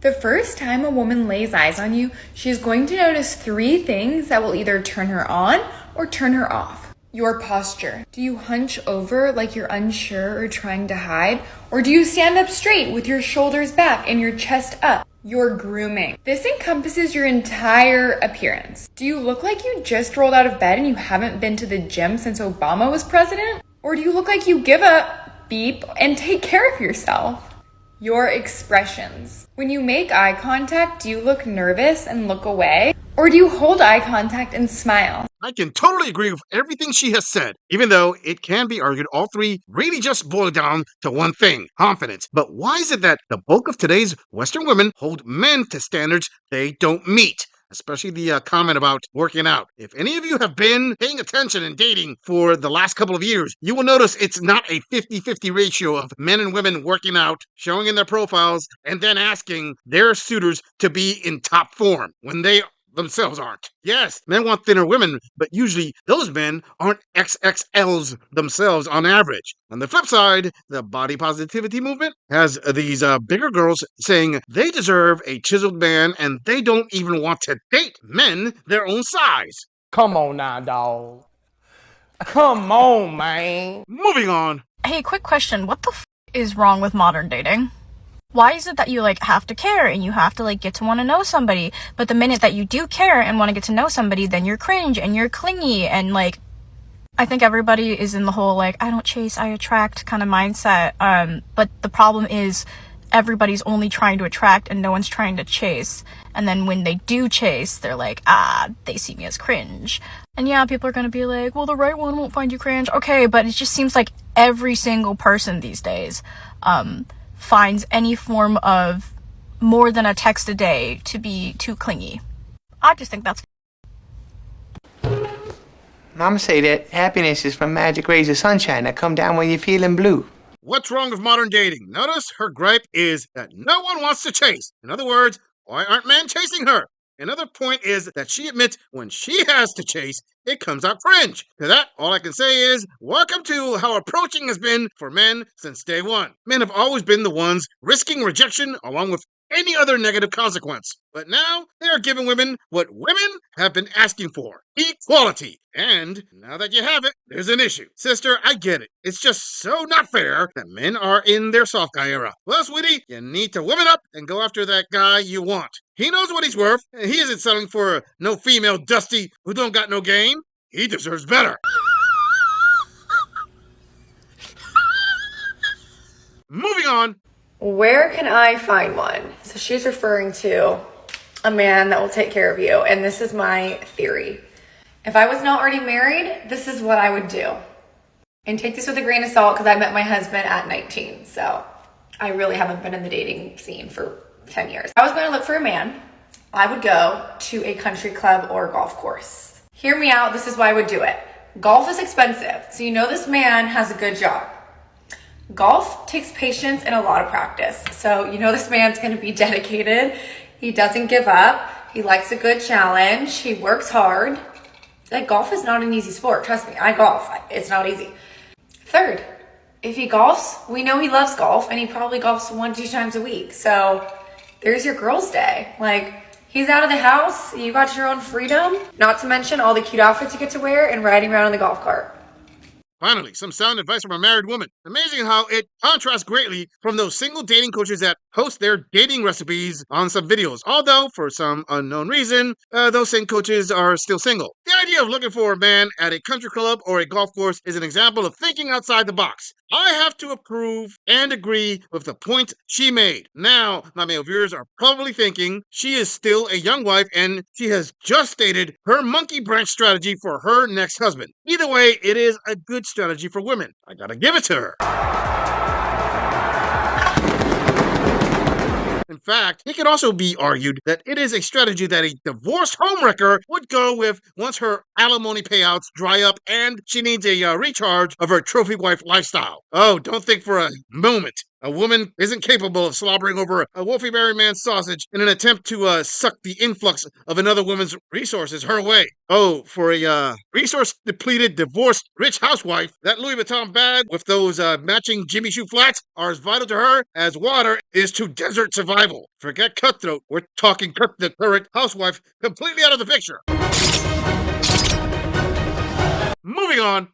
The first time a woman lays eyes on you, she is going to notice 3 things that will either turn her on or turn her off. Your posture. Do you hunch over like you're unsure or trying to hide? Or do you stand up straight with your shoulders back and your chest up? Your grooming. This encompasses your entire appearance. Do you look like you just rolled out of bed and you haven't been to the gym since Obama was president? Or do you look like you give up, beep, and take care of yourself? Your expressions. When you make eye contact, do you look nervous and look away? Or do you hold eye contact and smile? I can totally agree with everything she has said, even though it can be argued all 3 really just boil down to one thing, confidence. But why is it that the bulk of today's Western women hold men to standards they don't meet? Especially the comment about working out. If any of you have been paying attention and dating for the last couple of years, you will notice it's not a 50-50 ratio of men and women working out, showing in their profiles, and then asking their suitors to be in top form when they themselves aren't. Yes, men want thinner women, but usually those men aren't XXLs themselves on average. On the flip side, the body positivity movement has these bigger girls saying they deserve a chiseled man and they don't even want to date men their own size. Come on now, dog. Come on, man. Moving on. Hey, quick question. What the is wrong with modern dating? Why is it that you have to care and you have to get to want to know somebody, but the minute that you do care and want to get to know somebody, then you're cringe and you're clingy and I think everybody is in the whole I don't chase, I attract kind of mindset. But the problem is everybody's only trying to attract and no one's trying to chase. And then when they do chase, they're they see me as cringe. And yeah, people are going to be well, the right one won't find you cringe. Okay, but it just seems like every single person these days, finds any form of more than a text a day to be too clingy. I just think that's Mama say that happiness is from magic rays of sunshine that come down when you're feeling blue. What's wrong with modern dating? Notice her gripe is that no one wants to chase. In other words, why aren't men chasing her? Another point is that she admits when she has to chase, it comes out cringe. To that, all I can say is, welcome to how approaching has been for men since day one. Men have always been the ones risking rejection along with any other negative consequence. But now they are giving women what women have been asking for, equality. And now that you have it, there's an issue. Sister, I get it. It's just so not fair that men are in their soft guy era. Well, sweetie, you need to woman up and go after that guy you want. He knows what he's worth. He isn't settling for no female dusty who don't got no game. He deserves better. Moving on. Where can I find one? So she's referring to a man that will take care of you. And this is my theory. If I was not already married, this is what I would do. And take this with a grain of salt because I met my husband at 19. So I really haven't been in the dating scene for 10 years. If I was going to look for a man, I would go to a country club or a golf course. Hear me out. This is why I would do it. Golf is expensive. So this man has a good job. Golf takes patience and a lot of practice. So this man's going to be dedicated. He doesn't give up. He likes a good challenge. He works hard. Golf is not an easy sport. Trust me, I golf. It's not easy. Third, if he golfs, we know he loves golf and he probably golfs 1-2 times a week. So there's your girls' day. He's out of the house. You got your own freedom. Not to mention all the cute outfits you get to wear and riding around in the golf cart. Finally, some sound advice from a married woman. Amazing how it contrasts greatly from those single dating coaches that post their dating recipes on some videos. Although, for some unknown reason, those same coaches are still single. The idea of looking for a man at a country club or a golf course is an example of thinking outside the box. I have to approve and agree with the point she made. Now, my male viewers are probably thinking she is still a young wife and she has just stated her monkey branch strategy for her next husband. Either way, it is a good strategy for women. I gotta give it to her. In fact, it can also be argued that it is a strategy that a divorced homewrecker would go with once her alimony payouts dry up and she needs a recharge of her trophy wife lifestyle. Oh, don't think for a moment A woman isn't capable of slobbering over a Wolfie Berry man's sausage in an attempt to suck the influx of another woman's resources her way. Oh, for a resource-depleted, divorced, rich housewife, that Louis Vuitton bag with those matching Jimmy Choo flats are as vital to her as water is to desert survival. Forget cutthroat. We're talking cut the current housewife completely out of the picture. Moving on.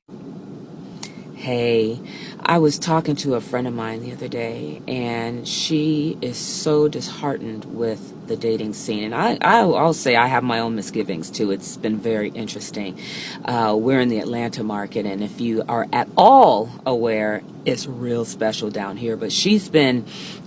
Hey, I was talking to a friend of mine the other day, and she is so disheartened with the dating scene. And I'll say I have my own misgivings too. It's been very interesting. We're in the Atlanta market, and if you are at all aware, it's real special down here. But she's been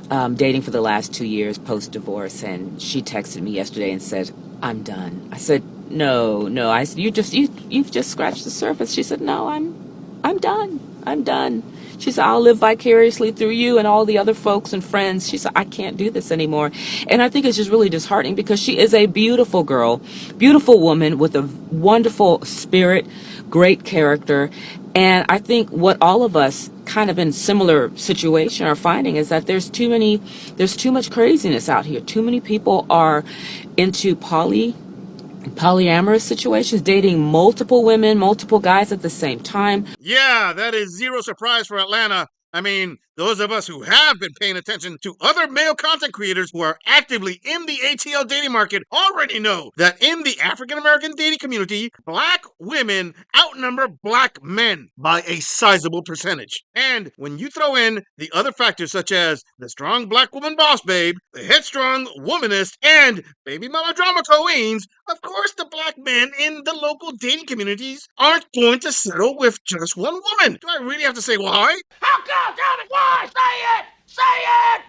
dating for the last 2 years post-divorce, and she texted me yesterday and said, "I'm done." I said, No. I said, you've just scratched the surface. She said, "No, I'm done. I'm done." She said, "I'll live vicariously through you and all the other folks and friends." She said, "I can't do this anymore." And I think it's just really disheartening because she is a beautiful girl, beautiful woman with a wonderful spirit, great character. And I think what all of us kind of in similar situation are finding is that there's too much craziness out here. Too many people are into polyamorous situations, dating multiple women, multiple guys at the same time. Yeah, that is zero surprise for Atlanta. I mean, those of us who have been paying attention to other male content creators who are actively in the ATL dating market already know that in the African American dating community, black women outnumber black men by a sizable percentage. And when you throw in the other factors such as the strong black woman boss babe, the headstrong womanist, and baby mama drama queens, of course the black men in the local dating communities aren't going to settle with just one woman. Do I really have to say why? How come? Tell me why! Say it! Say it!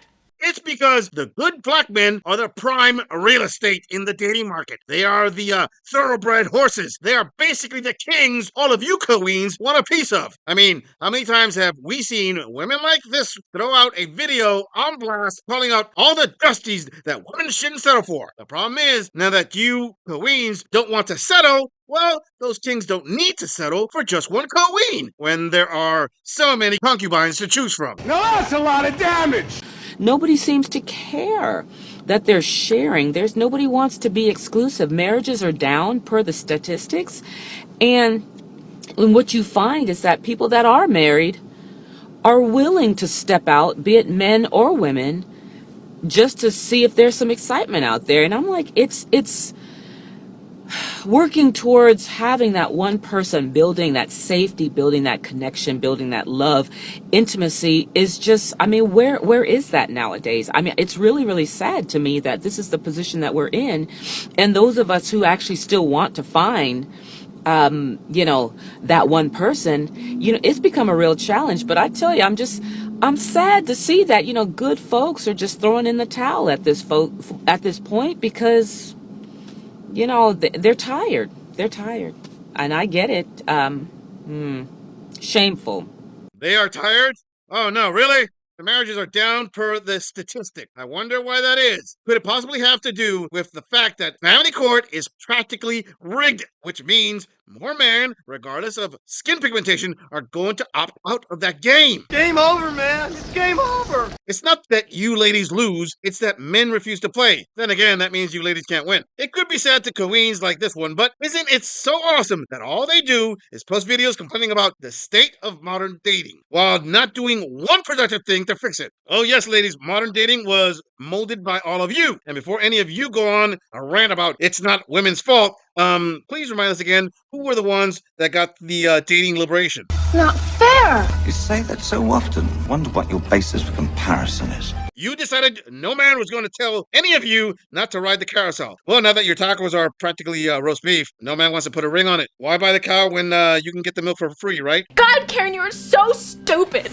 It's because the good black men are the prime real estate in the dating market. They are the thoroughbred horses. They are basically the kings all of you queens want a piece of. I mean, how many times have we seen women like this throw out a video on blast calling out all the dusties that women shouldn't settle for? The problem is, now that you queens don't want to settle, well, those kings don't need to settle for just one queen when there are so many concubines to choose from. Now that's a lot of damage! Nobody seems to care that they're sharing. Nobody wants to be exclusive. Marriages are down per the statistics. And what you find is that people that are married are willing to step out, be it men or women, just to see if there's some excitement out there. And I'm like, it's working towards having that one person, building that safety, building that connection, building that love, intimacy is just, I mean, where is that nowadays? I mean, it's really, really sad to me that this is the position that we're in. And those of us who actually still want to find, that one person, it's become a real challenge. But I tell you, I'm sad to see that, good folks are just throwing in the towel at this point because they're tired. They're tired. And I get it. Shameful. They are tired? Oh no, really? The marriages are down per the statistic. I wonder why that is. Could it possibly have to do with the fact that family court is practically rigged, which means more men, regardless of skin pigmentation, are going to opt out of that game? Game over, man. It's game over. It's not that you ladies lose, it's that men refuse to play. Then again, that means you ladies can't win. It could be sad to queens like this one, but isn't it so awesome that all they do is post videos complaining about the state of modern dating, while not doing one productive thing to fix it? Oh yes, ladies, modern dating was molded by all of you. And before any of you go on a rant about it's not women's fault, please remind us again, who were the ones that got the dating liberation? Not fair. You say that so often. Wonder what your basis for comparison is. You decided no man was going to tell any of you not to ride the carousel. Well, now that your tacos are practically roast beef, no man wants to put a ring on it. Why buy the cow when you can get the milk for free, right? God, Karen, you are so stupid.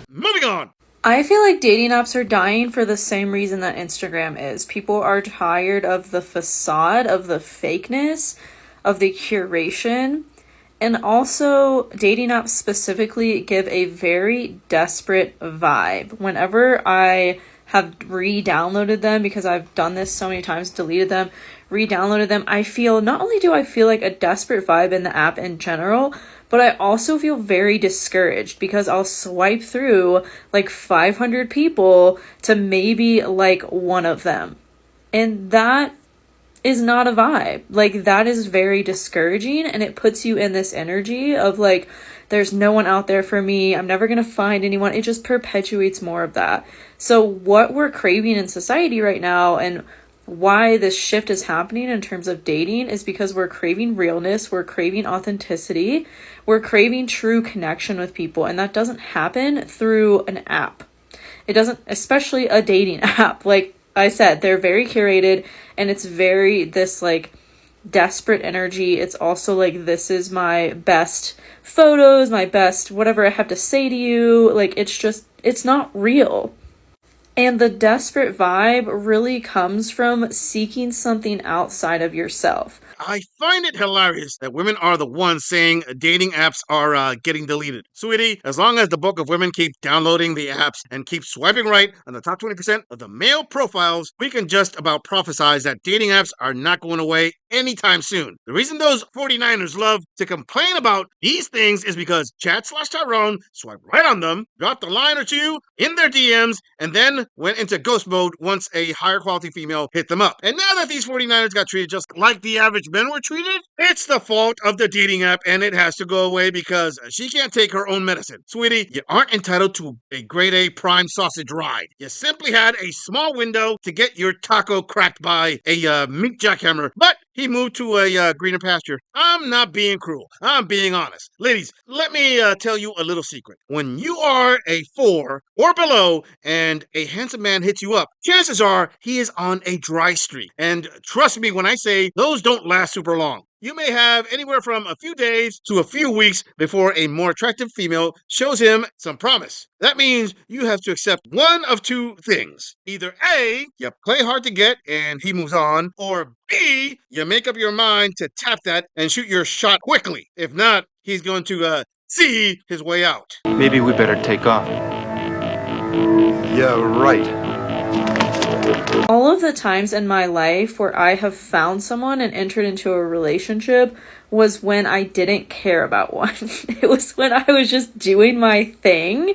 Moving on. I feel like dating apps are dying for the same reason that Instagram is. People are tired of the facade, of the fakeness, of the curation. And also, dating apps specifically give a very desperate vibe. Whenever I have re-downloaded them, because I've done this so many times, deleted them, re-downloaded them, not only do I feel like a desperate vibe in the app in general, but I also feel very discouraged because I'll swipe through like 500 people to maybe like one of them. And that is not a vibe. Like, that is very discouraging, and it puts you in this energy of like, there's no one out there for me. I'm never going to find anyone. It just perpetuates more of that. So what we're craving in society right now, and why this shift is happening in terms of dating, is because we're craving realness, we're craving authenticity, we're craving true connection with people, and that doesn't happen through an app. It doesn't, especially a dating app. Like I said, they're very curated, and it's very this like desperate energy. It's also like, this is my best photos, my best whatever I have to say to you. Like, it's not real. And the desperate vibe really comes from seeking something outside of yourself. I find it hilarious that women are the ones saying dating apps are getting deleted. Sweetie, as long as the bulk of women keep downloading the apps and keep swiping right on the top 20% of the male profiles, we can just about prophesize that dating apps are not going away anytime soon. The reason those 49ers love to complain about these things is because Chad/Tyrone swiped right on them, dropped a line or two in their DMs, and then went into ghost mode once a higher quality female hit them up. And now that these 49ers got treated just like the average men were treated, it's the fault of the dating app, and it has to go away because she can't take her own medicine. Sweetie, you aren't entitled to a grade A prime sausage ride. You simply had a small window to get your taco cracked by a meat jackhammer, but he moved to a greener pasture. I'm not being cruel. I'm being honest. Ladies, let me tell you a little secret. When you are a 4 or below and a handsome man hits you up, chances are he is on a dry streak. And trust me when I say those don't last super long. You may have anywhere from a few days to a few weeks before a more attractive female shows him some promise. That means you have to accept one of two things. Either A, you play hard to get and he moves on, or B, you make up your mind to tap that and shoot your shot quickly. If not, he's going to see his way out. Maybe we better take off. Yeah, right. All of the times in my life where I have found someone and entered into a relationship was when I didn't care about one. It was when I was just doing my thing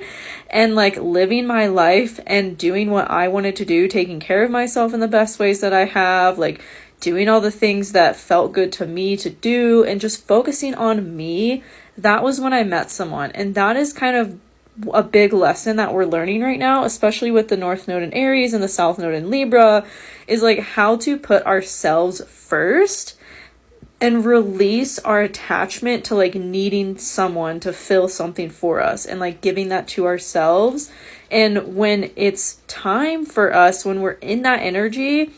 and like living my life and doing what I wanted to do, taking care of myself in the best ways that I have, like doing all the things that felt good to me to do and just focusing on me. That was when I met someone. And that is kind of a big lesson that we're learning right now, especially with the North Node in Aries and the South Node in Libra, is like how to put ourselves first and release our attachment to like needing someone to fill something for us and like giving that to ourselves. And when it's time for us, when we're in that energy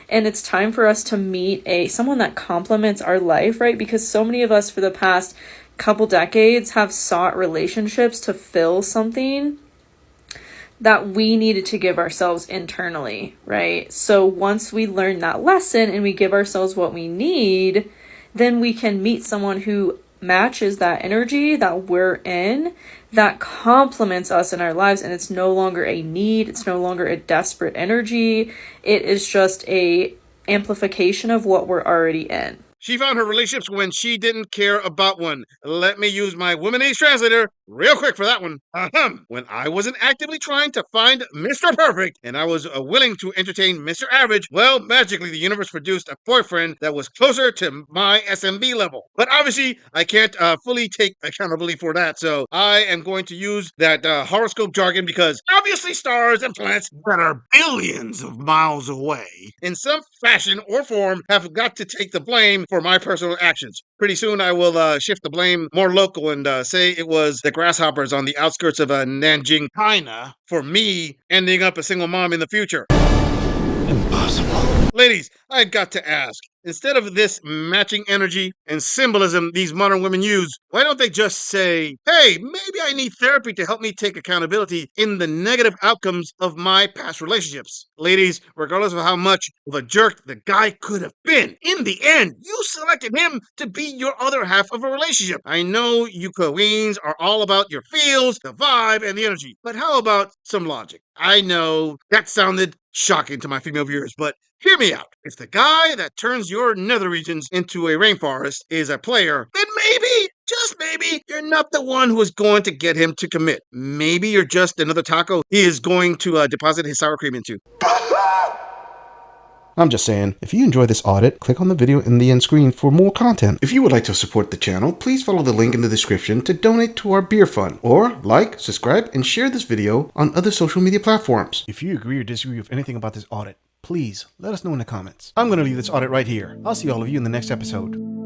and it's time for us to meet someone that complements our life, right? Because so many of us for the past couple decades have sought relationships to fill something that we needed to give ourselves internally, right? So once we learn that lesson and we give ourselves what we need, then we can meet someone who matches that energy that we're in, that complements us in our lives, and it's no longer a need, it's no longer a desperate energy, it is just a amplification of what we're already in. She found her relationships when she didn't care about one. Let me use my woman-age translator real quick for that one. When I wasn't actively trying to find Mr. Perfect and I was willing to entertain Mr. Average, well, magically the universe produced a boyfriend that was closer to my SMB level. But obviously, I can't fully take accountability for that, so I am going to use that horoscope jargon because obviously stars and planets that are billions of miles away in some fashion or form have got to take the blame for my personal actions. Pretty soon I will shift the blame more local and say it was the grasshoppers on the outskirts of Nanjing, China, for me ending up a single mom in the future. Impossible. Ladies, I got to ask, instead of this matching energy and symbolism these modern women use, why don't they just say, hey, maybe I need therapy to help me take accountability in the negative outcomes of my past relationships? Ladies, regardless of how much of a jerk the guy could have been, in the end, you selected him to be your other half of a relationship. I know you queens are all about your feels, the vibe, and the energy, but how about some logic? I know that sounded shocking to my female viewers, but hear me out. If the guy that turns your nether regions into a rainforest is a player, then maybe just maybe, you're not the one who is going to get him to commit. Maybe you're just another taco he is going to deposit his sour cream into. I'm just saying, if you enjoy this audit, click on the video in the end screen for more content. If you would like to support the channel, please follow the link in the description to donate to our beer fund, or like, subscribe, and share this video on other social media platforms. If you agree or disagree with anything about this audit, please let us know in the comments. I'm going to leave this audit right here. I'll see all of you in the next episode.